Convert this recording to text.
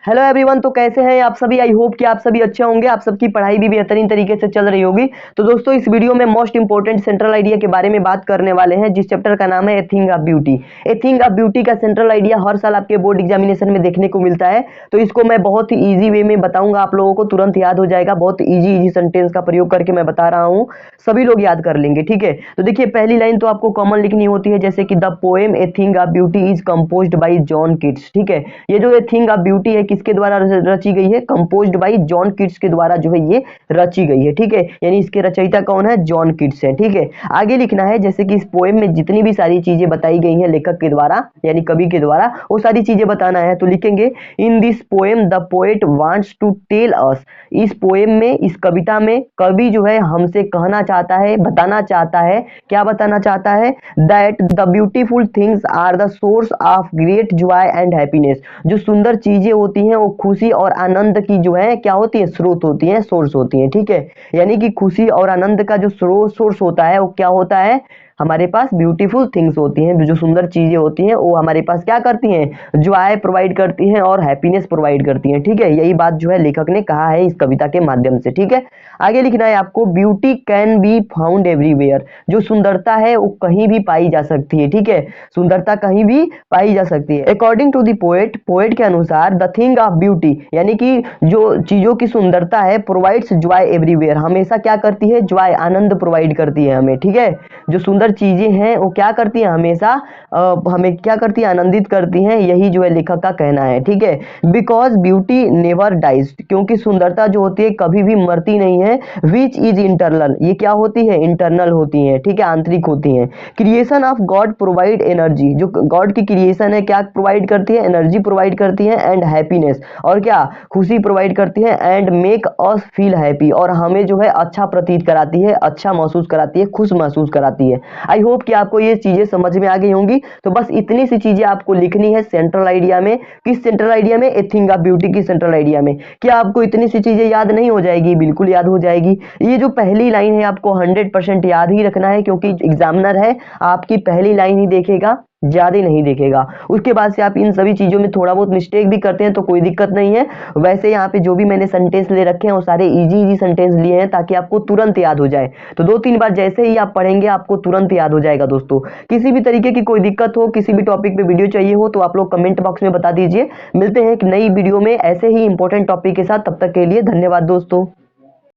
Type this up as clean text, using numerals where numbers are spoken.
Hello everyone, तो कैसे हैं आप सभी। आई होप कि आप सभी अच्छे होंगे, आप सबकी पढ़ाई भी बेहतरीन तरीके से चल रही होगी। तो दोस्तों, इस वीडियो में मोस्ट इंपोर्टेंट सेंट्रल आइडिया के बारे में बात करने वाले हैं, जिस चैप्टर का नाम है a thing of beauty. A thing of beauty का सेंट्रल आइडिया हर साल आपके बोर्ड एग्जामिनेशन में देखने को मिलता है। तो इसको मैं बहुत ही ईजी वे में बताऊंगा, आप लोगों को तुरंत याद हो जाएगा। बहुत ईजी सेंटेंस का प्रयोग करके मैं बता रहा हूँ, सभी लोग याद कर लेंगे। ठीक है, तो देखिए पहली लाइन तो आपको कॉमन लिखनी होती है, जैसे कि the poem a thing of beauty is composed bye John Keats. ठीक है, ये जो ए थिंग ऑफ ब्यूटी है किसके द्वारा रची गई है? कंपोज्ड बाय जॉन कीट्स के द्वारा जो है ये रची गई है। ठीक है, यानी इसके रचयिता कौन है? जॉन कीट्स है। ठीक है, आगे लिखना है जैसे कि इस पोएम में जितनी भी सारी चीजें बताई गई हैं लेखक के द्वारा यानी कवि के द्वारा, वो सारी चीजें बताना है। तो लिखेंगे in this poem the poet wants to tell us. इस पोएम में, इस कविता में कवि जो है हमसे कहना चाहता है, बताना चाहता है। क्या बताना चाहता है? That the beautiful things are the source of great joy and happiness. जो सुंदर चीजें होती हैं वो खुशी और आनंद की जो है क्या होती है? स्रोत होती हैं, सोर्स होती हैं। ठीक है, यानी कि खुशी और आनंद का जो सोर्स होता है वो क्या होता है? हमारे पास ब्यूटीफुल थिंग्स होती हैं, जो सुंदर चीजें होती हैं वो हमारे पास क्या करती हैं? जॉय प्रोवाइड करती हैं और हैप्पीनेस प्रोवाइड करती हैं। ठीक है, यही बात जो है लेखक ने कहा है इस कविता के माध्यम से। ठीक है, आगे लिखना है आपको beauty can be found everywhere. जो सुंदरता है वो कहीं भी पाई जा सकती है। ठीक है, सुंदरता कहीं भी पाई जा सकती है। According to the poet, poet के अनुसार द थिंग ऑफ ब्यूटी यानी कि जो चीजों की सुंदरता है प्रोवाइड्स जॉय एवरीवेयर, हमेशा क्या करती है? जॉय, आनंद प्रोवाइड करती है हमें। ठीक है, जो सुंदर चीजें हैं वो क्या करती हैं? हमेशा हमें क्या करती है? आनंदित करती हैं। यही जो है लेखक का कहना है। ठीक है, बिकॉज ब्यूटी नेवर डाइज, क्योंकि सुंदरता जो होती है कभी भी मरती नहीं है। विच इज इंटरनल, ये क्या होती है? इंटरनल होती है। ठीक है, आंतरिक होती है। Creation of God provide energy, जो गॉड की क्रिएशन है क्या प्रोवाइड करती है? एनर्जी प्रोवाइड करती है। एंड हैप्पीनेस, और क्या? खुशी प्रोवाइड करती है। And make us feel happy, और हमें जो है अच्छा प्रतीत कराती है, अच्छा महसूस कराती है, खुश महसूस कराती है। आई होप कि आपको ये चीजें समझ में आ गई होंगी। तो बस इतनी सी चीजें आपको लिखनी है सेंट्रल आइडिया में। किस सेंट्रल आइडिया में? ए थिंग ऑफ ब्यूटी की सेंट्रल आइडिया में। क्या आपको इतनी सी चीजें याद नहीं हो जाएगी? बिल्कुल याद हो जाएगी। ये जो पहली लाइन है आपको 100% याद ही रखना है, क्योंकि एग्जामिनर है आपकी पहली लाइन ही देखेगा, ज्यादा नहीं देखेगा। उसके बाद से आप इन सभी चीजों में थोड़ा बहुत मिस्टेक भी करते हैं तो कोई दिक्कत नहीं है। वैसे यहाँ पे जो भी मैंने सेंटेंस ले रखे हैं वो सारे इजी सेंटेंस लिए हैं ताकि आपको तुरंत याद हो जाए। तो 2-3 बार जैसे ही आप पढ़ेंगे आपको तुरंत याद हो जाएगा। दोस्तों, किसी भी तरीके की कोई दिक्कत हो, किसी भी टॉपिक पे वीडियो चाहिए हो तो आप लोग कमेंट बॉक्स में बता दीजिए। मिलते हैं एक नई वीडियो में ऐसे ही इंपॉर्टेंट टॉपिक के साथ। तब तक के लिए धन्यवाद दोस्तों।